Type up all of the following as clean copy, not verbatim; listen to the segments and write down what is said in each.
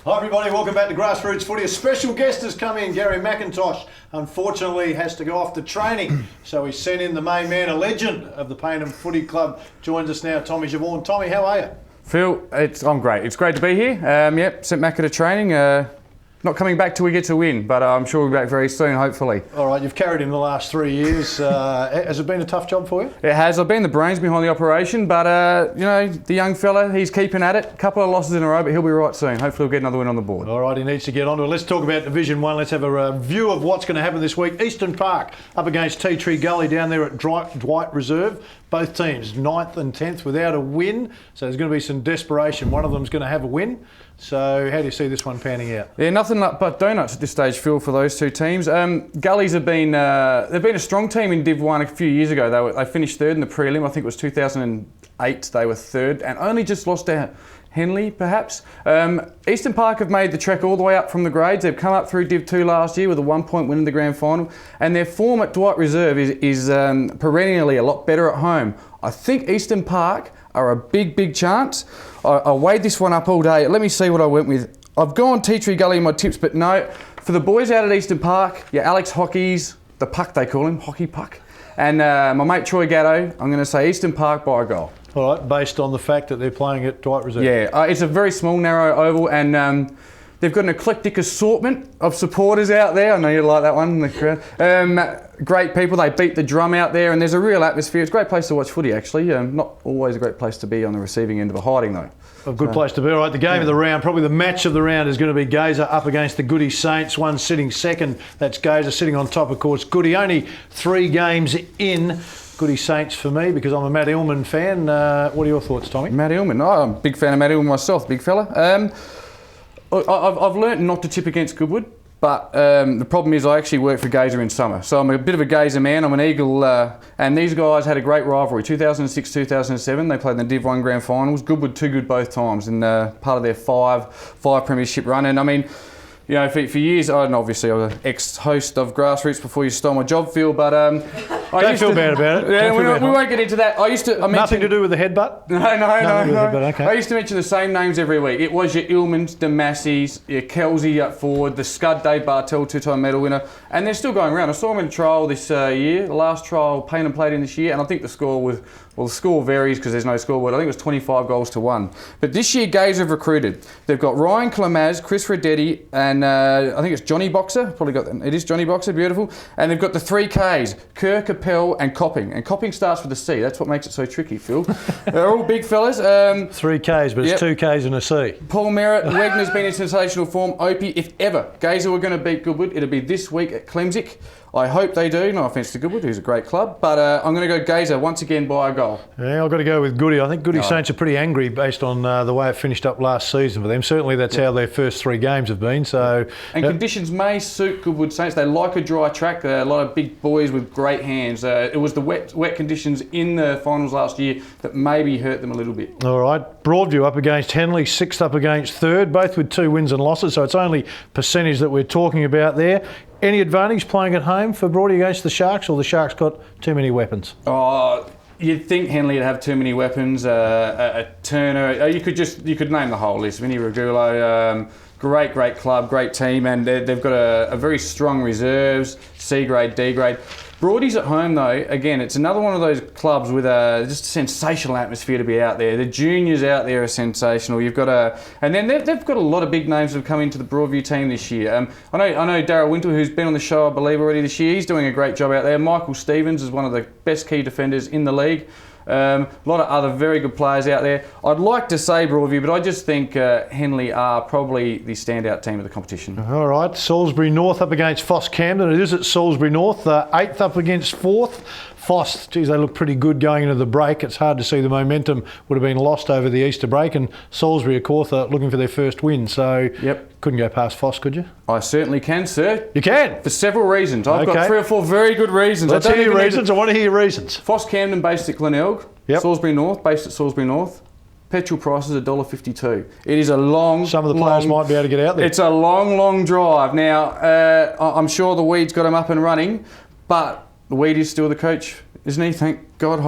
Hi everybody, welcome back to Grassroots Footy. A special guest has come in, Gary McIntosh. Unfortunately has to go off to training, so we sent in the main man, a legend of the Payneham Footy Club. Joins us now, Tommy Javon. Tommy, how are you? Phil, I'm great. It's great to be here. Sent Macca to training. Not coming back till we get to win, but I'm sure we'll be back very soon, hopefully. All right, you've carried him the last 3 years. Has it been a tough job for you? It has. I've been the brains behind the operation, but the young fella, he's keeping at it. A couple of losses in a row, but he'll be right soon. Hopefully we'll get another win on the board. All right, he needs to get onto it. Let's talk about Division 1. Let's have a view of what's going to happen this week. Eastern Park up against Tea Tree Gully down there at Dwight Reserve. Both teams 9th and 10th without a win, so there's going to be some desperation. One of them's going to have a win. So how do you see this one panning out? Yeah, nothing but donuts at this stage, Phil, for those two teams. Gullies have been they've been a strong team in Div 1 a few years ago. They finished third in the prelim. I think it was 2008 they were third and only just lost to Henley, perhaps. Eastern Park have made the trek all the way up from the grades. They've come up through Div 2 last year with a 1-point win in the grand final, and their form at Dwight Reserve is perennially a lot better at home. I think Eastern Park are a big chance. I weighed this one up all day. Let me see what I went with. I've gone Tea Tree Gully in my tips, but no. For the boys out at Eastern Park, Alex Hockey's, the Puck they call him, Hockey Puck, and my mate Troy Gatto, I'm going to say Eastern Park by a goal. All right, based on the fact that they're playing at Dwight Reserve. Yeah, it's a very small, narrow oval, and they've got an eclectic assortment of supporters out there. I know you like that one in the crowd. Great people. They beat the drum out there, and there's a real atmosphere. It's a great place to watch footy, actually. Not always a great place to be on the receiving end of a hiding, though. A good place to be. All right, the game of the round, probably the match of the round, is going to be Gazer up against the Goody Saints. One sitting second. That's Gazer sitting on top, of course. Goody only 3 games in. Goody Saints for me, because I'm a Matt Illman fan. What are your thoughts, Tommy? Matt Illman. Oh, I'm a big fan of Matt Illman myself, big fella. I've learnt not to tip against Goodwood, but the problem is I actually work for Gazer in summer. So I'm a bit of a Gazer man. I'm an Eagle, and these guys had a great rivalry. 2006, 2007, they played in the Div 1 Grand Finals. Goodwood too good both times, and part of their five premiership run. And I mean, you know, for years, obviously I was an ex-host of Grassroots before you stole my job, Phil, but don't feel bad about it. Yeah, we won't get into that. Nothing to do with the headbutt? No. Okay. I used to mention the same names every week. It was your Illmans, the Massies, your Kelsey up forward, the Scud Dave Bartel 2-time medal winner, and they're still going around. I saw them in a trial this year, the last trial Payneham played in this year, and I think the score was, well, the score varies because there's no scoreboard. I think it was 25 goals to 1. But this year, Gazer have recruited. They've got Ryan Clamaz, Chris Redetti, and I think it's Johnny Boxer. It is Johnny Boxer, beautiful. And they've got the 3 Ks, Kerr, Capel, and Copping. And Copping starts with a C. That's what makes it so tricky, Phil. They're all big fellas. 3 Ks, but it's 2 Ks and a C. Paul Merritt, Wegner's been in sensational form. Opie, if ever Gazer were going to beat Goodwood, it'll be this week at Clemsic. I hope they do. No offence to Goodwood, who's a great club, but I'm going to go Gazer once again by a goal. Yeah, I've got to go with Goody. I think Goody Saints are pretty angry based on the way it finished up last season for them. Certainly that's how their first 3 games have been. So, and conditions may suit Goodwood Saints. They like a dry track. They're a lot of big boys with great hands. It was the wet conditions in the finals last year that maybe hurt them a little bit. All right, Broadview up against Henley, 6th up against 3rd, both with 2 wins and losses. So it's only percentage that we're talking about there. Any advantage playing at home for Broadie against the Sharks, or the Sharks got too many weapons? Oh, you'd think Henley would have too many weapons. A Turner, you could name the whole list. Vinny Regulo, great club, great team, and they've got a very strong reserves, C grade, D grade. Broadies at home though, again, it's another one of those clubs with just a sensational atmosphere to be out there. The juniors out there are sensational. And then they've got a lot of big names that have come into the Broadview team this year. I know Darryl Wintle, who's been on the show, I believe, already this year. He's doing a great job out there. Michael Stevens is one of the best key defenders in the league. A lot of other very good players out there. I'd like to say Broadview, but I just think Henley are probably the standout team of the competition. All right, Salisbury North up against Foss Camden. It is at Salisbury North, 8th up against 4th. Foss, geez, they look pretty good going into the break. It's hard to see the momentum would have been lost over the Easter break, and Salisbury, of course, are looking for their first win. So couldn't go past Foss, could you? I certainly can, sir. You can? For several reasons. I've got 3 or 4 very good reasons. Let's hear your reasons. I want to hear your reasons. Foss Camden based at Glenelg. Salisbury North based at Salisbury North. Petrol prices $1.52. It is a long. Some of the players might be able to get out there. It's a long drive. Now, I'm sure the weed's got them up and running, but the weed is still the coach, isn't he? Thank God.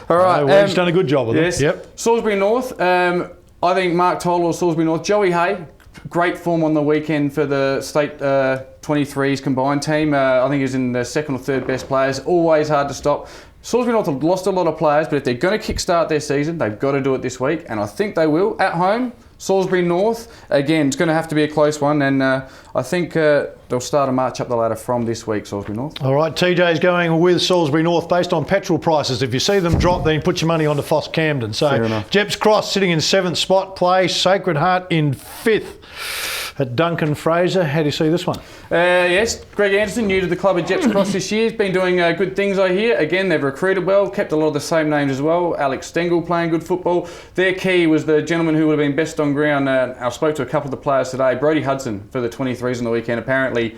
All right. Weed's done a good job with it. Yes. Salisbury North. I think Mark Toller or Salisbury North. Joey Hay, great form on the weekend for the state 23s combined team. I think he's in the second or third best players. Always hard to stop. Salisbury North have lost a lot of players, but if they're going to kickstart their season, they've got to do it this week, and I think they will. At home, Salisbury North, again, it's going to have to be a close one, and I think they'll start a march up the ladder from this week, Salisbury North. All right, TJ's going with Salisbury North based on petrol prices. If you see them drop, then put your money on the Foss Camden. So Jeps Cross sitting in 7th spot, play Sacred Heart in 5th. At Duncan Fraser, how do you see this one? Yes, Greg Anderson, new to the club at Jeps Cross this year, has been doing good things, I hear. Again, they've recruited well, kept a lot of the same names as well. Alex Stengel playing good football. Their key was the gentleman who would have been best on ground. I spoke to a couple of the players today, Brodie Hudson for the 23s on the weekend. Apparently,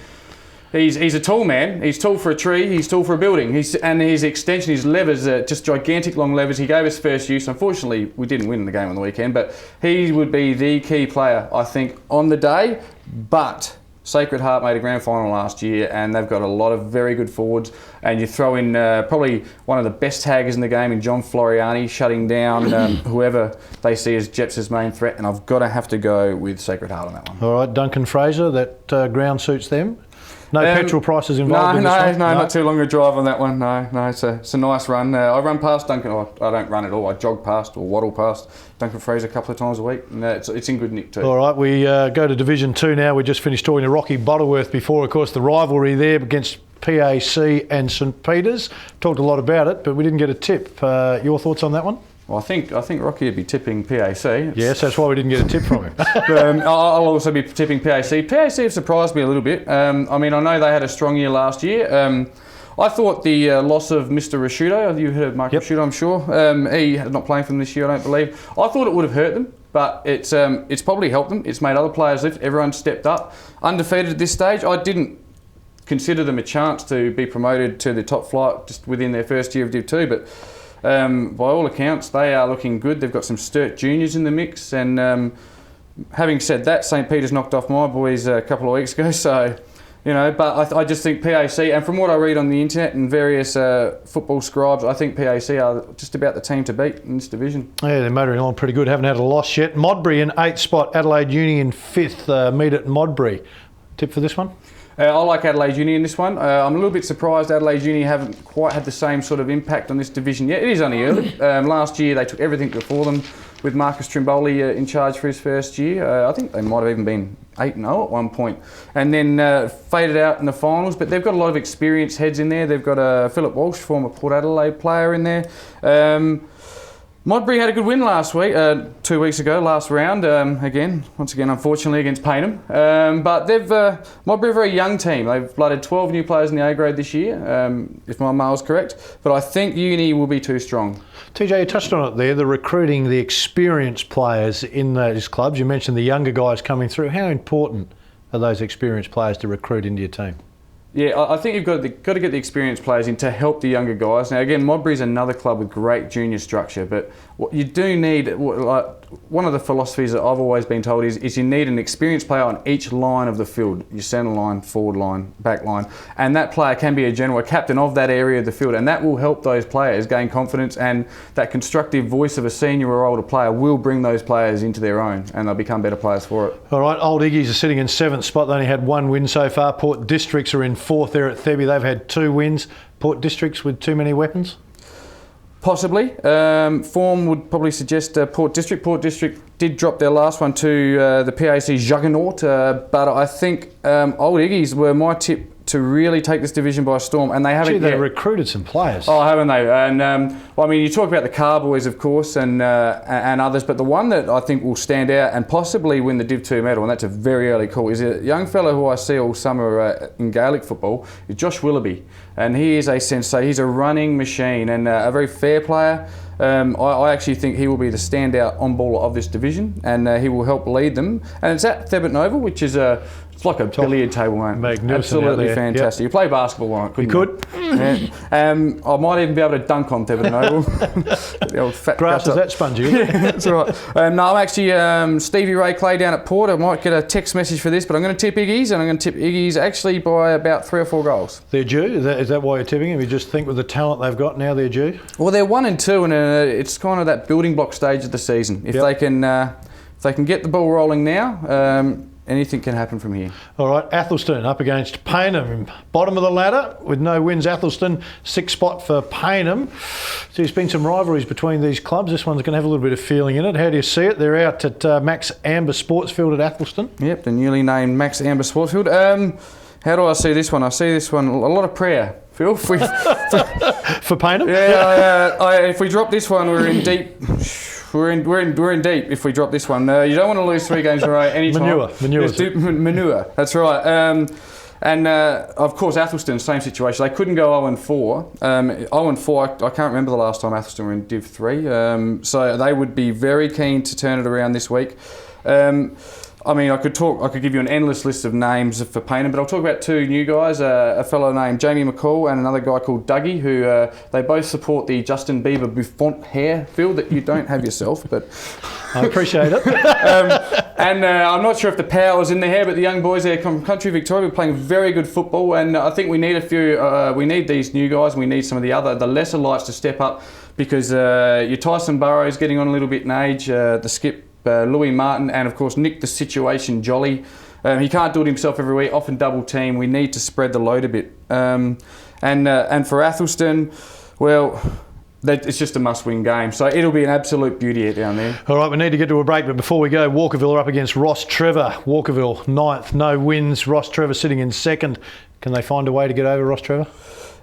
he's a tall man. He's tall for a tree. He's tall for a building. And his extension, his levers, just gigantic long levers. He gave us first use. Unfortunately, we didn't win the game on the weekend, but he would be the key player, I think, on the day. But Sacred Heart made a grand final last year, and they've got a lot of very good forwards. And you throw in probably one of the best taggers in the game in John Floriani, shutting down whoever they see as Jeps' main threat. And I've got to have to go with Sacred Heart on that one. All right, Duncan Fraser, that ground suits them. No petrol prices involved in this one? No, not too long a drive on that one. No, it's a nice run. I run past Duncan. I don't run at all. I jog past or waddle past Duncan Fraser a couple of times a week. And it's in good nick too. All right, we go to Division 2 now. We just finished talking to Rocky Butterworth before, of course, the rivalry there against PAC and St Peters. Talked a lot about it, but we didn't get a tip. Your thoughts on that one? Well, I think Rocky would be tipping PAC. Yes, that's why we didn't get a tip from him. I'll also be tipping PAC. PAC have surprised me a little bit. I know they had a strong year last year. I thought the loss of Mr. Rashudo, you heard Mark Rashudo, I'm sure. He's not playing for them this year, I don't believe. I thought it would have hurt them, but it's probably helped them. It's made other players lift. Everyone stepped up. Undefeated at this stage. I didn't consider them a chance to be promoted to the top flight just within their first year of Div 2, but by all accounts, they are looking good. They've got some Sturt juniors in the mix, and having said that, St Peter's knocked off my boys a couple of weeks ago, so, but I just think PAC, and from what I read on the internet and various football scribes, I think PAC are just about the team to beat in this division. Yeah, they're motoring along pretty good, haven't had a loss yet. Modbury in 8th spot, Adelaide Uni in 5th, meet at Modbury. Tip for this one? I like Adelaide Uni in this one. I'm a little bit surprised Adelaide Uni haven't quite had the same sort of impact on this division yet. It is only early. Last year they took everything before them with Marcus Trimboli in charge for his first year. I think they might have even been 8-0 at one point, and then faded out in the finals. But they've got a lot of experienced heads in there. They've got Philip Walsh, former Port Adelaide player, in there. Modbury had a good win last week, 2 weeks ago, last round. Once again, unfortunately, against Payneham. But Modbury are a very young team. They've blooded 12 new players in the A grade this year, if my mail's correct. But I think Uni will be too strong. TJ, you touched on it there, the recruiting the experienced players in those clubs. You mentioned the younger guys coming through. How important are those experienced players to recruit into your team? Yeah, I think you've got to get the experienced players in to help the younger guys. Now, again, Modbury's another club with great junior structure, but what you do need, one of the philosophies that I've always been told is you need an experienced player on each line of the field, your centre line, forward line, back line, and that player can be a general, a captain of that area of the field, and that will help those players gain confidence, and that constructive voice of a senior or older player will bring those players into their own, and they'll become better players for it. All right, Old Iggy's are sitting in 7th spot. They only had one win so far. Port Districts are in 4th there at Thebby. They've had 2 wins. Port Districts with too many weapons? Possibly. Form would probably suggest Port District. Port District did drop their last one to the PAC juggernaut, but I think Old Iggy's were my tip to really take this division by storm, and they haven't yet. They recruited some players. Oh, haven't they? And you talk about the Car Boys, of course, and others, but the one that I think will stand out and possibly win the Div 2 medal, and that's a very early call, is a young fellow who I see all summer in Gaelic football, is Josh Willoughby, and he is a sensei. He's a running machine and a very fair player. I actually think he will be the standout on-baller of this division, and he will help lead them. And it's at Thebbett Oval, which is it's like a billiard table, mate. Magnificent. Absolutely fantastic. Yep. You play basketball on it, couldn't you? You could. Yeah. I might even be able to dunk on Thebbett Oval. The old fat grass is that spongy? Yeah, that's right. No, I'm actually Stevie Ray Clay down at Port. I might get a text message for this, but I'm going to tip Iggy's, and I'm going to tip Iggy's actually by about 3 or 4 goals. They're due? Is that why you're tipping them? You just think with the talent they've got now they're due? Well, they're 1 and 2, and it's kind of that building block stage of the season. If they can get the ball rolling now, anything can happen from here. All right, Athelston up against Payneham. Bottom of the ladder with no wins, Athelston. 6th spot for Payneham. So there's been some rivalries between these clubs. This one's going to have a little bit of feeling in it. How do you see it? They're out at Max Amber Sportsfield at Athelston. Yep, the newly named Max Amber Sportsfield. How do I see this one? I see this one, a lot of prayer. Phil, for Payneham? Yeah, if we drop this one, we're in deep. We're in deep if we drop this one. You don't want to lose 3 games in a row anytime. Manure. That's right. And of course, Athelston, same situation. They couldn't go 0-4. 0-4. I can't remember the last time Athelston were in Div 3. So they would be very keen to turn it around this week. I mean, I could give you an endless list of names for Payneham, but I'll talk about 2 new guys, a fellow named Jamie McCall and another guy called Dougie, who they both support the Justin Bieber Buffon hair, Phil, that you don't have yourself, but I appreciate it. I'm not sure if the power's in their hair, but the young boys there from Country Victoria are playing very good football, and I think we need a few. We need these new guys. We need some of the lesser lights to step up, because your Tyson Burrows getting on a little bit in age, the skip. Louis Martin, and of course Nick the Situation Jolly. He can't do it himself every week, often double team. We need to spread the load a bit. And for Athelston, well, it's just a must-win game. So it'll be an absolute beauty down there. All right, we need to get to a break, but before we go, Walkerville are up against Ross Trevor. Walkerville 9th, no wins. Ross Trevor sitting in 2nd. Can they find a way to get over Ross Trevor?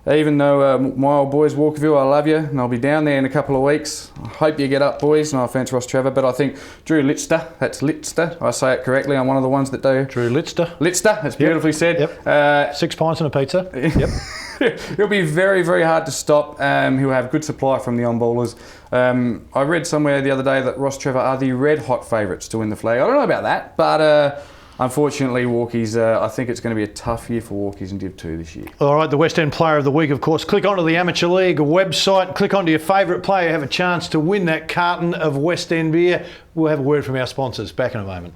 Even though my old boys, Walkerville, I love you, and I'll be down there in a couple of weeks. I hope you get up, boys. No offence, Ross Trevor, but I think Drew Litster, that's Litster, I say it correctly, I'm one of the ones that do. Drew Litster. Litster, that's beautifully said. Yep. 6 pints and a pizza. Yep. It'll be very, very hard to stop. He'll have good supply from the on-ballers. I read somewhere the other day that Ross Trevor are the red-hot favourites to win the flag. I don't know about that, but unfortunately, Walkies, I think it's going to be a tough year for Walkies in Div 2 this year. All right, the West End Player of the Week, of course. Click onto the Amateur League website, click onto your favourite player, have a chance to win that carton of West End beer. We'll have a word from our sponsors. Back in a moment.